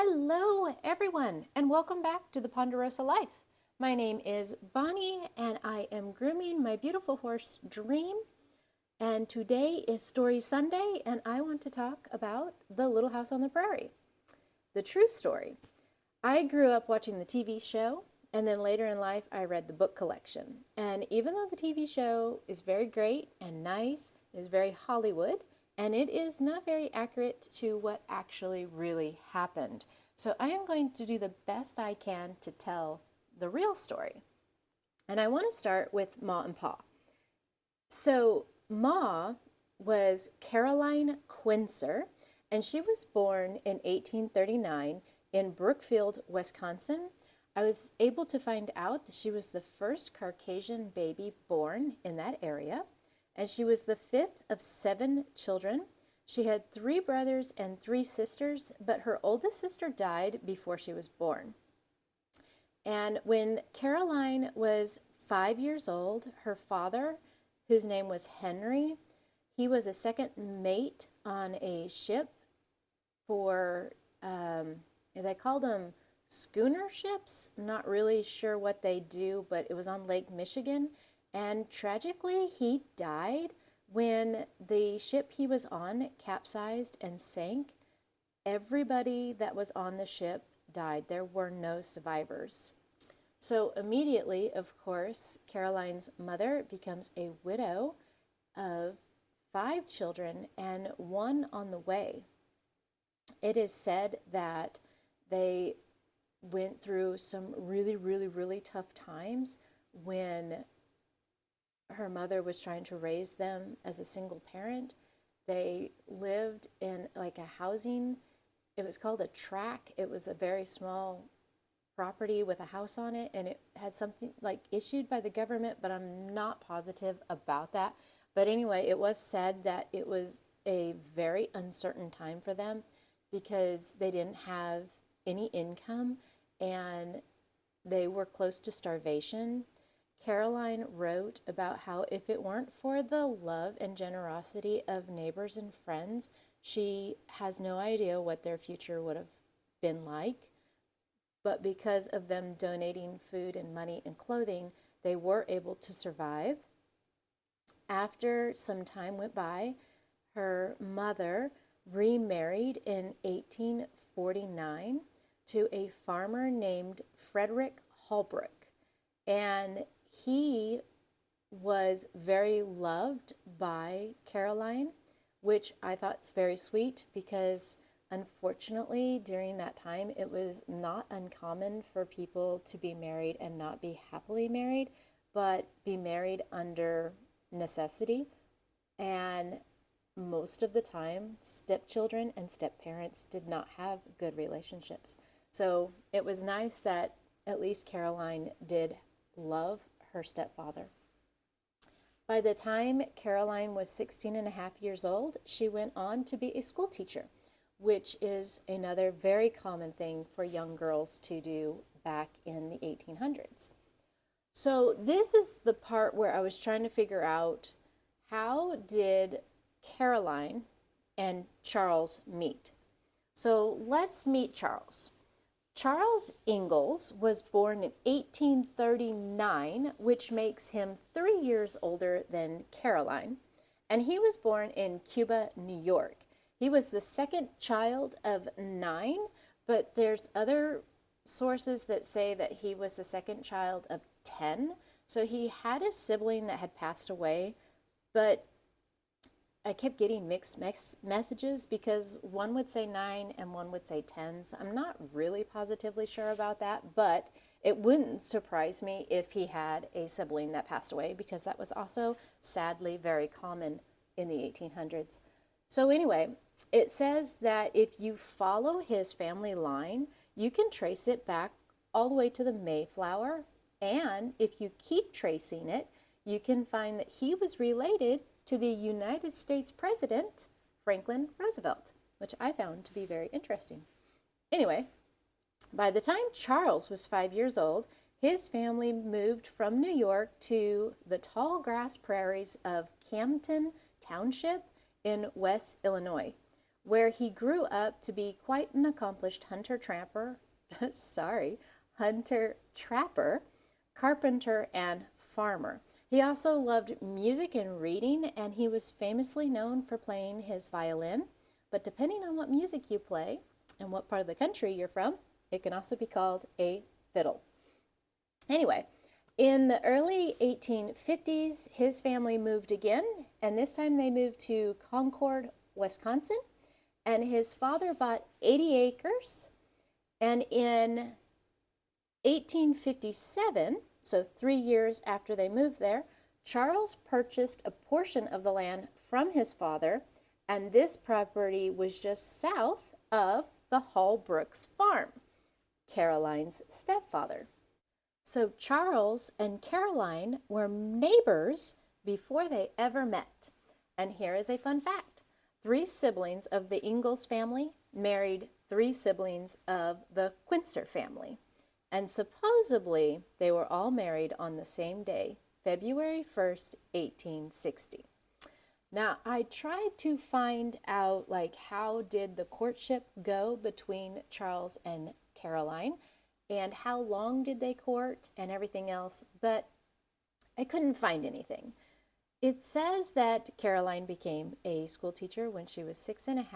Hello, everyone, and welcome back to the Ponderosa Life. My name is Bonnie, and I am grooming my beautiful horse, Dream. And today is Story Sunday, and I want to talk about The Little House on the Prairie. The true story. I grew up watching the TV show, and then later in life, I read the book collection. And even though the TV show is very great and nice, is very Hollywood, and it is not very accurate to what actually really happened. So I am going to do the best I can to tell the real story. And I want to start with Ma and Pa. So Ma was Caroline Quincer, and she was born in 1839 in Brookfield, Wisconsin. I was able to find out that she was the first Caucasian baby born in that area, and she was the fifth of seven children. She had three brothers and three sisters, but her oldest sister died before she was born. And when Caroline was 5 years old, her father, whose name was Henry, he was a second mate on a ship for, they called them schooner ships. I'm not really sure what they do, but it was on Lake Michigan. And tragically, he died when the ship he was on capsized and sank. Everybody that was on the ship died. There were no survivors. So immediately, of course, Caroline's mother becomes a widow of five children and one on the way. It is said that they went through some really, really, really tough times when her mother was trying to raise them as a single parent. They lived in like a housing, it was called a tract. It was a very small property with a house on it, and it had something like issued by the government, but I'm not positive about that. But anyway, it was said that it was a very uncertain time for them because they didn't have any income and they were close to starvation. Caroline wrote about how if it weren't for the love and generosity of neighbors and friends, she has no idea what their future would have been like. But because of them donating food and money and clothing, they were able to survive. After some time went by, her mother remarried in 1849 to a farmer named Frederick Holbrook. And he was very loved by Caroline, which I thought is very sweet because unfortunately during that time it was not uncommon for people to be married and not be happily married, but be married under necessity. And most of the time, stepchildren and stepparents did not have good relationships. So it was nice that at least Caroline did love her stepfather. By the time Caroline was 16 and a half years old, she went on to be a school teacher, which is another very common thing for young girls to do back in the 1800s. So this is the part where I was trying to figure out, how did Caroline and Charles meet? So let's meet Charles. Charles Ingalls was born in 1839, which makes him 3 years older than Caroline, and he was born in Cuba, New York. He was the second child of nine, but there's other sources that say that he was the second child of 10. So he had a sibling that had passed away, but I kept getting mixed messages because one would say 9 and one would say 10. So I'm not really positively sure about that, but it wouldn't surprise me if he had a sibling that passed away because that was also sadly very common in the 1800s. So anyway, it says that if you follow his family line, you can trace it back all the way to the Mayflower. And if you keep tracing it, you can find that he was related to the United States President, Franklin Roosevelt, which I found to be very interesting. Anyway, by the time Charles was 5 years old, his family moved from New York to the tall grass prairies of Camden Township in West Illinois, where he grew up to be quite an accomplished hunter-trapper, sorry, hunter-trapper, carpenter, and farmer. He also loved music and reading, and he was famously known for playing his violin. But depending on what music you play and what part of the country you're from, it can also be called a fiddle. Anyway, in the early 1850s, his family moved again, and this time they moved to Concord, Wisconsin, and his father bought 80 acres, and in 1857, so 3 years after they moved there, Charles purchased a portion of the land from his father, and this property was just south of the Hall Brooks farm, Caroline's stepfather. So Charles and Caroline were neighbors before they ever met. And here is a fun fact. 3 siblings of the Ingalls family married 3 siblings of the Quincer family. And supposedly they were all married on the same day, February 1st, 1860. Now, I tried to find out how did the courtship go between Charles and Caroline, and how long did they court and everything else, but I couldn't find anything. It says that Caroline became a school teacher when she was 16 and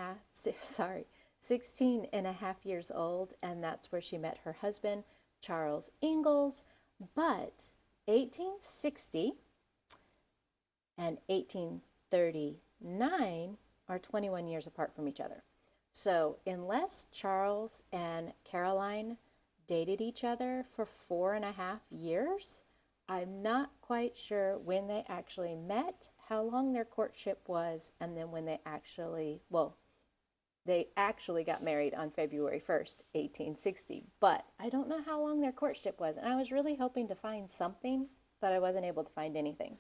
a half years old, and that's where she met her husband, Charles Ingalls. But 1860 and 1839 are 21 years apart from each other. So unless Charles and Caroline dated each other for 4.5 years, I'm not quite sure when they actually met, how long their courtship was, and then when they actually got married on February 1st, 1860. But I don't know how long their courtship was, and I was really hoping to find something, but I wasn't able to find anything.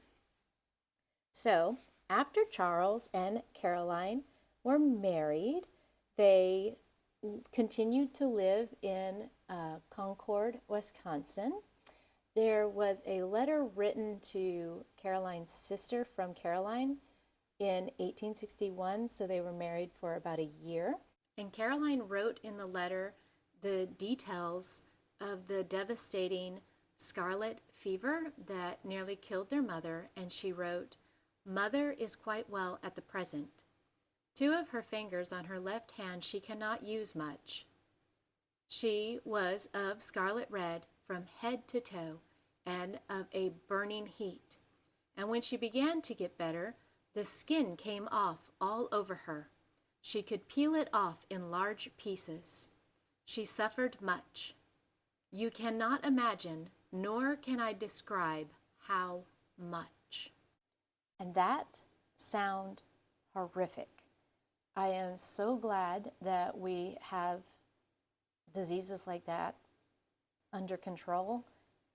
So after Charles and Caroline were married, they continued to live in Concord, Wisconsin. There was a letter written to Caroline's sister from Caroline in 1861, so they were married for about a year. And Caroline wrote in the letter the details of the devastating scarlet fever that nearly killed their mother, and she wrote, "Mother is quite well at the present. 2 of her fingers on her left hand she cannot use much. She was of scarlet red from head to toe and of a burning heat. And when she began to get better, the skin came off all over her. She could peel it off in large pieces. She suffered much. You cannot imagine, nor can I describe how much." And that sounds horrific. I am so glad that we have diseases like that under control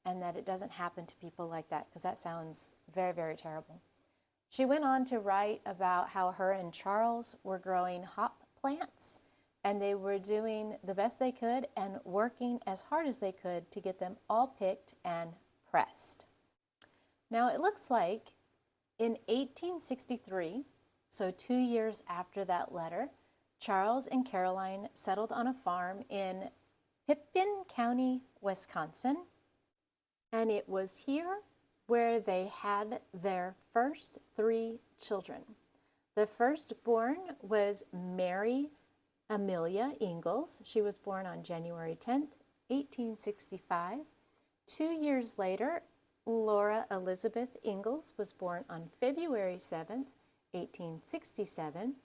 and that it doesn't happen to people like that, because that sounds very, very terrible. She went on to write about how her and Charles were growing hop plants, and they were doing the best they could and working as hard as they could to get them all picked and pressed. Now it looks like in 1863, so 2 years after that letter, Charles and Caroline settled on a farm in Pippin County, Wisconsin, and it was here where they had their first 3 children. The firstborn was Mary Amelia Ingalls. She was born on January 10th, 1865. 2 years later, Laura Elizabeth Ingalls was born on February 7th, 1867,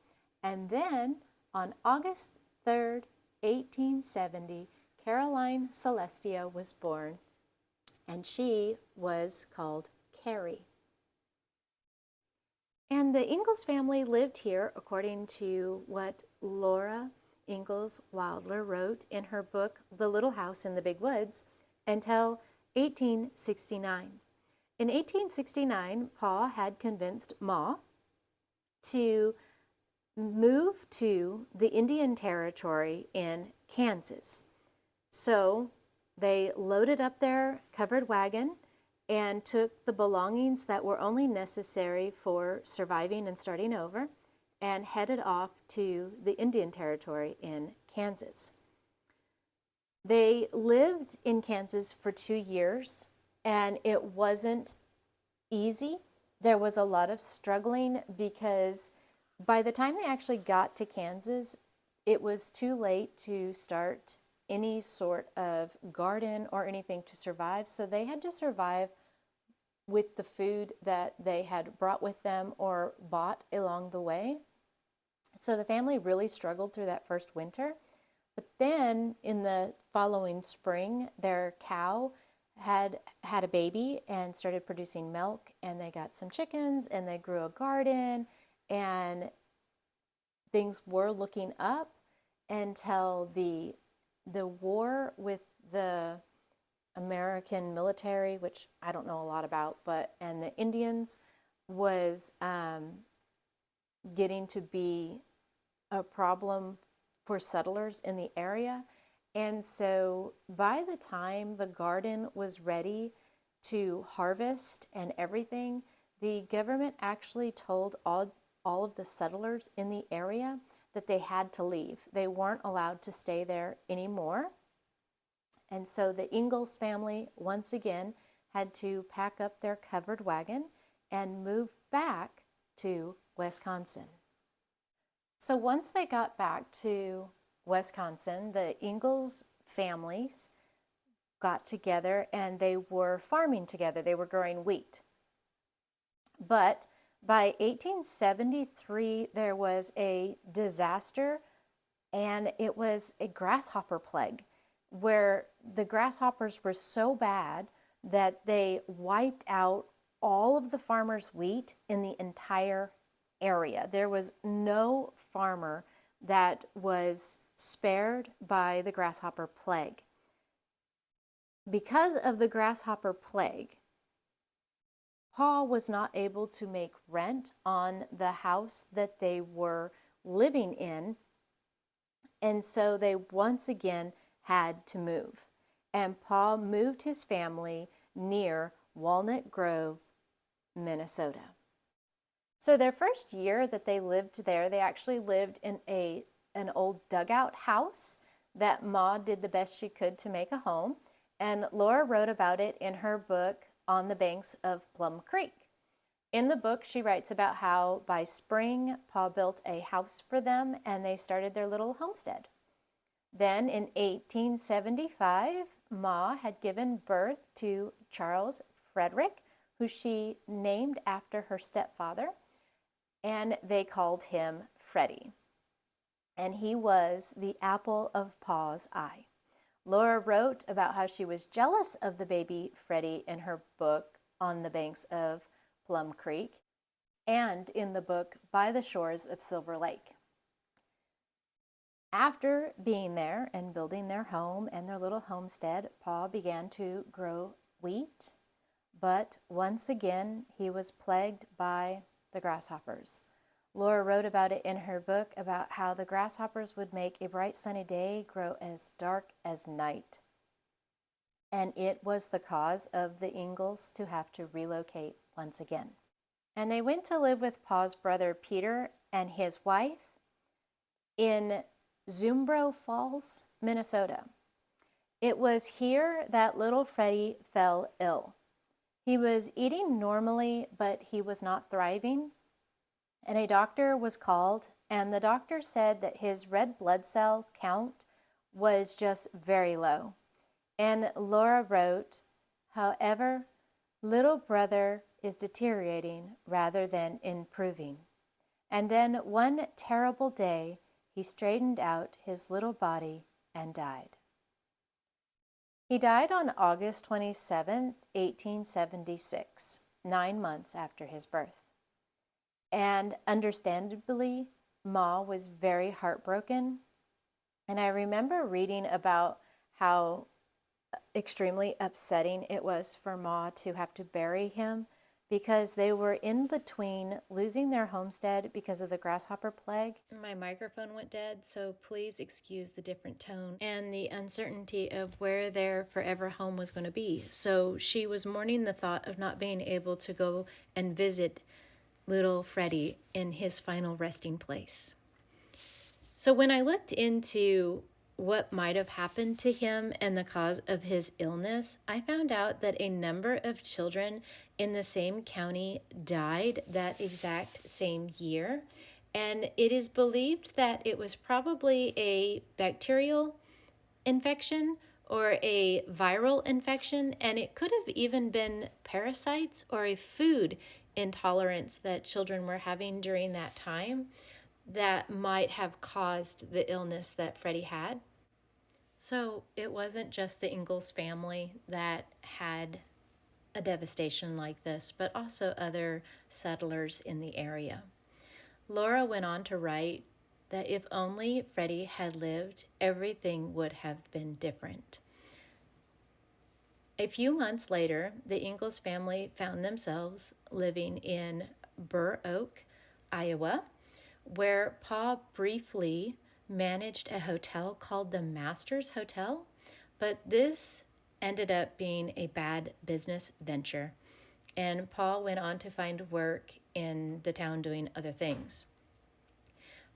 and then on August 3rd, 1870, Caroline Celestia was born, and she was called Carrie. And the Ingalls family lived here, according to what Laura Ingalls Wilder wrote in her book, The Little House in the Big Woods, until 1869. In 1869, Pa had convinced Ma to move to the Indian Territory in Kansas. So they loaded up their covered wagon and took the belongings that were only necessary for surviving and starting over, and headed off to the Indian Territory in Kansas. They lived in Kansas for 2 years, and it wasn't easy. There was a lot of struggling because by the time they actually got to Kansas, it was too late to start any sort of garden or anything to survive. So they had to survive with the food that they had brought with them or bought along the way. So the family really struggled through that first winter. But then in the following spring, their cow had a baby and started producing milk, and they got some chickens and they grew a garden, and things were looking up until the war with the American military, which I don't know a lot about, and the Indians was getting to be a problem for settlers in the area. And so by the time the garden was ready to harvest and everything, the government actually told all of the settlers in the area that they had to leave. They weren't allowed to stay there anymore. And so the Ingalls family once again had to pack up their covered wagon and move back to Wisconsin. So once they got back to Wisconsin, the Ingalls families got together and they were farming together. They were growing wheat. But by 1873, there was a disaster, and it was a grasshopper plague where the grasshoppers were so bad that they wiped out all of the farmers' wheat in the entire area. There was no farmer that was spared by the grasshopper plague. Because of the grasshopper plague, Paul was not able to make rent on the house that they were living in, and so they once again had to move. And Paul moved his family near Walnut Grove, Minnesota. So their first year that they lived there, they actually lived in an old dugout house that Ma did the best she could to make a home. And Laura wrote about it in her book, On the Banks of Plum Creek. In the book, she writes about how by spring, Paul built a house for them and they started their little homestead. Then in 1875, Ma had given birth to Charles Frederick, who she named after her stepfather, and they called him Freddie. And he was the apple of Pa's eye. Laura wrote about how she was jealous of the baby Freddie in her book, On the Banks of Plum Creek, and in the book, By the Shores of Silver Lake. After being there and building their home and their little homestead, Paul began to grow wheat, but once again, he was plagued by the grasshoppers. Laura wrote about it in her book about how the grasshoppers would make a bright sunny day grow as dark as night. And it was the cause of the Ingalls to have to relocate once again. And they went to live with Paul's brother Peter and his wife in Zumbro Falls, Minnesota. It was here that little Freddie fell ill. He was eating normally, but he was not thriving. And a doctor was called, and the doctor said that his red blood cell count was just very low. And Laura wrote, however, little brother is deteriorating rather than improving. And then one terrible day, he straightened out his little body and died. He died on August 27, 1876, 9 months after his birth. And understandably, Ma was very heartbroken. And I remember reading about how extremely upsetting it was for Ma to have to bury him because they were in between losing their homestead because of the grasshopper plague. My microphone went dead, so please excuse the different tone and the uncertainty of where their forever home was going to be. So she was mourning the thought of not being able to go and visit little Freddie in his final resting place. So when I looked into what might have happened to him and the cause of his illness, I found out that a number of children in the same county died that exact same year. And it is believed that it was probably a bacterial infection or a viral infection, and it could have even been parasites or a food intolerance that children were having during that time that might have caused the illness that Freddie had. So it wasn't just the Ingalls family that had a devastation like this, but also other settlers in the area. Laura went on to write that if only Freddie had lived, everything would have been different. A few months later, the Ingalls family found themselves living in Burr Oak, Iowa, where Pa briefly managed a hotel called the Masters Hotel, but this ended up being a bad business venture, and Pa went on to find work in the town doing other things.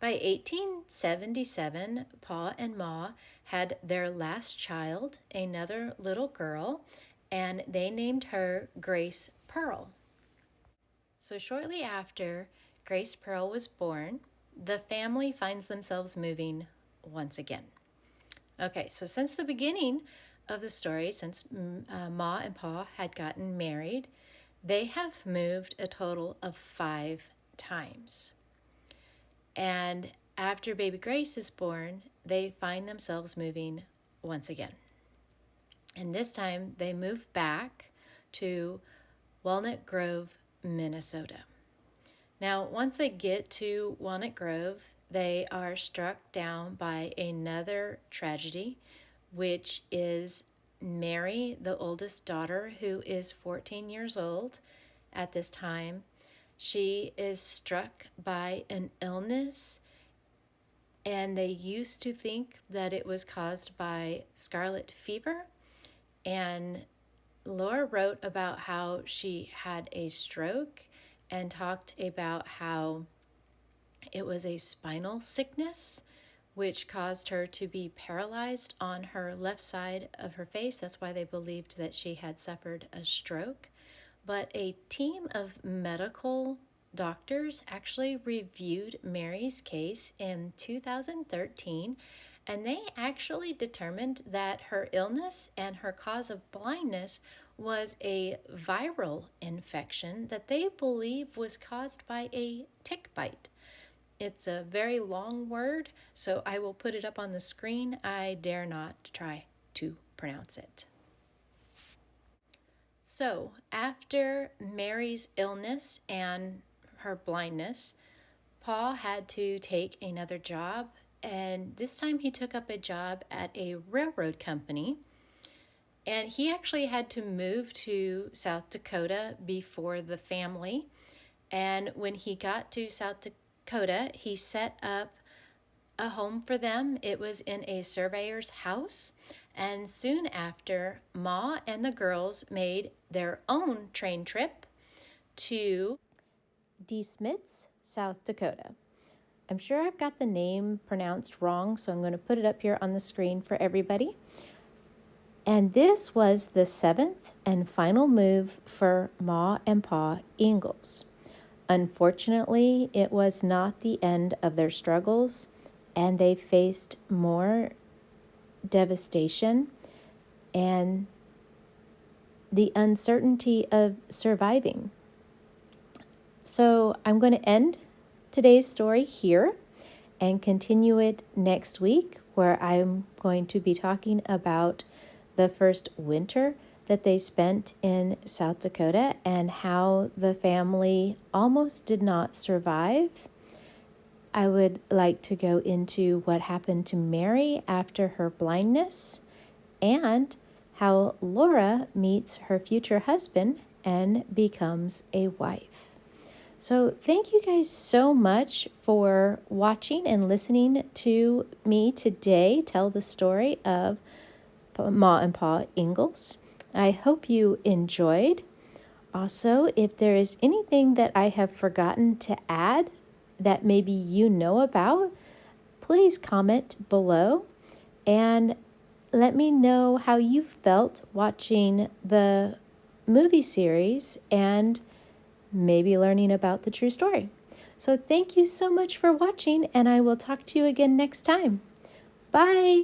By 1877, Pa and Ma had their last child, another little girl, and they named her Grace Pearl. So shortly after Grace Pearl was born, the family finds themselves moving once again. Okay, so since the beginning of the story, since Ma and Pa had gotten married, they have moved a total of 5 times. And after baby Grace is born, they find themselves moving once again. And this time they move back to Walnut Grove, Minnesota. Now, once they get to Walnut Grove, they are struck down by another tragedy, which is Mary, the oldest daughter, who is 14 years old at this time. She is struck by an illness, and they used to think that it was caused by scarlet fever. And Laura wrote about how she had a stroke and talked about how it was a spinal sickness, which caused her to be paralyzed on her left side of her face. That's why they believed that she had suffered a stroke. But a team of medical doctors actually reviewed Mary's case in 2013, and they actually determined that her illness and her cause of blindness was a viral infection that they believe was caused by a tick bite. It's a very long word, so I will put it up on the screen. I dare not try to pronounce it. So, after Mary's illness and her blindness, Paul had to take another job, and this time he took up a job at a railroad company. And he actually had to move to South Dakota before the family. And when he got to South Dakota, he set up a home for them. It was in a surveyor's house. And soon after, Ma and the girls made their own train trip to DeSmits, South Dakota. I'm sure I've got the name pronounced wrong, so I'm going to put it up here on the screen for everybody. And this was the 7th and final move for Ma and Pa Ingalls. Unfortunately, it was not the end of their struggles, and they faced more devastation and the uncertainty of surviving. So I'm going to end today's story here and continue it next week, where I'm going to be talking about the first winter that they spent in South Dakota and how the family almost did not survive. I would like to go into what happened to Mary after her blindness and how Laura meets her future husband and becomes a wife. So thank you guys so much for watching and listening to me today tell the story of Ma and Pa Ingalls. I hope you enjoyed. Also, if there is anything that I have forgotten to add that maybe you know about, please comment below and let me know how you felt watching the movie series and maybe learning about the true story. So thank you so much for watching, and I will talk to you again next time. Bye!